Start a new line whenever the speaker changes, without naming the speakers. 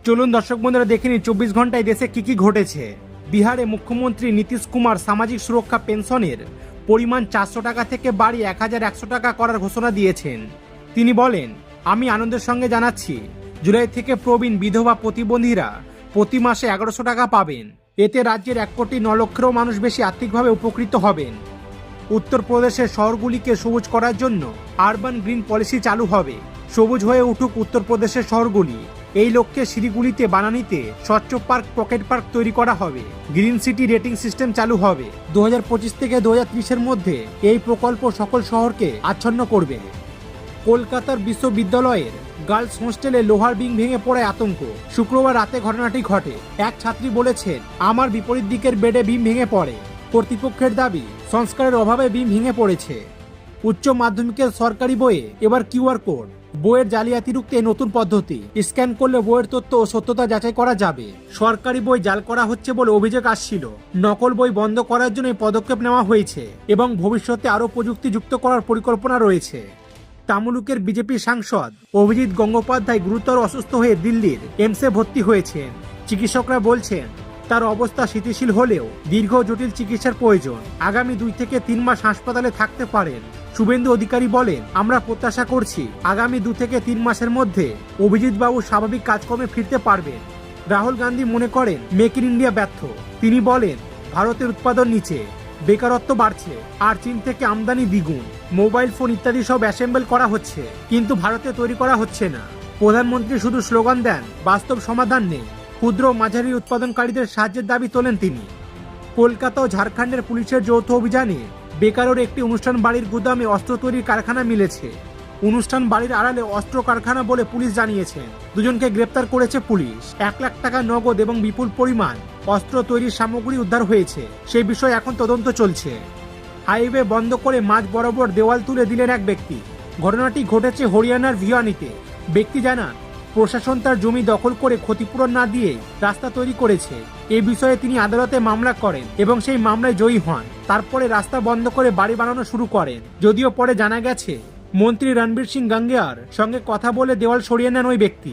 চলুন দর্শক বন্ধুরা দেখে নিন 24 ঘন্টায় দেশে কি ঘটেছে। বিহারে মুখ্যমন্ত্রী নীতিশ কুমার সামাজিক সুরক্ষা পেনশনের পরিমাণ 400 টাকা থেকে বাড়িয়ে 1100 টাকা করার ঘোষণা দিয়েছেন। তিনি বলেন, আমি আনন্দের সঙ্গে জানাচ্ছি, জুলাই থেকে প্রবীণ বিধবা প্রতিবন্ধীরা প্রতি মাসে 1100 টাকা পাবেন। এতে রাজ্যের 1,09,00,000 লক্ষেরও মানুষ বেশি আর্থিকভাবে উপকৃত হবেন। উত্তরপ্রদেশের শহরগুলিকে সবুজ করার জন্য আরবান গ্রিন পলিসি চালু হবে। সবুজ হয়ে উঠুক উত্তরপ্রদেশের শহরগুলি। এই লক্ষ্যে সিরিগুলিতে বানানিতে স্বচ্ছ পার্ক, পকেট পার্ক তৈরি করা হবে। গ্রিন সিটি রেটিং সিস্টেম চালু হবে। 2025 থেকে 2030-এর মধ্যে এই প্রকল্প সকল শহরকে আচ্ছন্ন করবে। কলকাতার বিশ্ববিদ্যালয়ের গার্লস হোস্টেলে লোহার বিম ভেঙে পড়ে আতঙ্ক। শুক্রবার রাতে ঘটনাটি ঘটে। এক ছাত্রী বলেছেন, আমার বিপরীত দিকের বেডে বিম ভেঙে পড়ে। কর্তৃপক্ষের দাবি, সংস্কারের অভাবে বিম ভেঙে পড়েছে। উচ্চ মাধ্যমিকের সরকারি বইয়ে এবার কিউআর কোড। বইয়ের জালিয়াতি রুখতে নতুন পদ্ধতি। স্ক্যান করলে বইয়ের তথ্য ও সত্যতা যাচাই করা যাবে। সরকারি বই জাল করা হচ্ছে বলে অভিযোগ আসছিল। নকল বই বন্ধ করার জন্য পদক্ষেপ নেওয়া হয়েছে এবং ভবিষ্যতে আরও প্রযুক্তি যুক্ত করার পরিকল্পনা রয়েছে। তামুলুকের বিজেপি সাংসদ অভিজিৎ গঙ্গোপাধ্যায় গুরুতর অসুস্থ হয়ে দিল্লির এমসে ভর্তি হয়েছেন। চিকিৎসকরা বলছেন, তার অবস্থা স্থিতিশীল হলেও দীর্ঘ জটিল চিকিৎসার প্রয়োজন। আগামী 2 থেকে 3 মাস হাসপাতালে থাকতে পারেন। শুভেন্দু অধিকারী বলেন, আমরা প্রত্যাশা করছি আগামী 2 থেকে 3 মাসের মধ্যে অভিজিৎ বাবু স্বাভাবিক কাজকর্মে ফিরতে পারবেন। রাহুল গান্ধী মনে করেন মেক ইন ইন্ডিয়া ব্যর্থ। তিনি বলেন, ভারতের উৎপাদন নিচে, বেকারত্ব বাড়ছে, আর চীন থেকে আমদানি দ্বিগুণ। মোবাইল ফোন ইত্যাদি সব অ্যাসেম্বল করা হচ্ছে, কিন্তু ভারতে তৈরি করা হচ্ছে না। প্রধানমন্ত্রী শুধু স্লোগান দেন, বাস্তব সমাধান নেই। ক্ষুদ্র মাঝারি উৎপাদনকারীদের সাহায্যের দাবি তোলেন তিনি। কলকাতা ও ঝাড়খণ্ডের পুলিশের যৌথ অভিযানে বেকারের একটি অনুষ্ঠান বাড়ির গুদামে অস্ত্র তৈরির কারখানা মিলেছে। অনুষ্ঠান বাড়ির আড়ালে অস্ত্র কারখানা বলে পুলিশ জানিয়েছেন। দুজনকে গ্রেপ্তার করেছে পুলিশ। 1 লাখ টাকা নগদ এবং বিপুল পরিমাণ অস্ত্র তৈরির সামগ্রী উদ্ধার হয়েছে। সেই বিষয়ে এখন তদন্ত চলছে। হাইওয়ে বন্ধ করে মাঝ বরাবর দেওয়াল তুলে দিলেন এক ব্যক্তি। ঘটনাটি ঘটেছে হরিয়ানার ভিওয়ানিতে। ব্যক্তি জানান, প্রশাসন তার জমি দখল করে ক্ষতিপূরণ না দিয়ে রাস্তা তৈরি করেছে। এ বিষয়ে তিনি আদালতে মামলা করেন এবং সেই মামলায় জয়ী হন। তারপরে রাস্তা বন্ধ করে বাড়ি বানানো শুরু করেন। যদিও পরে জানা গেছে, মন্ত্রী রণবীর সিং গাঙ্গেয়ার সঙ্গে কথা বলে দেওয়াল সরিয়ে নেন ওই ব্যক্তি।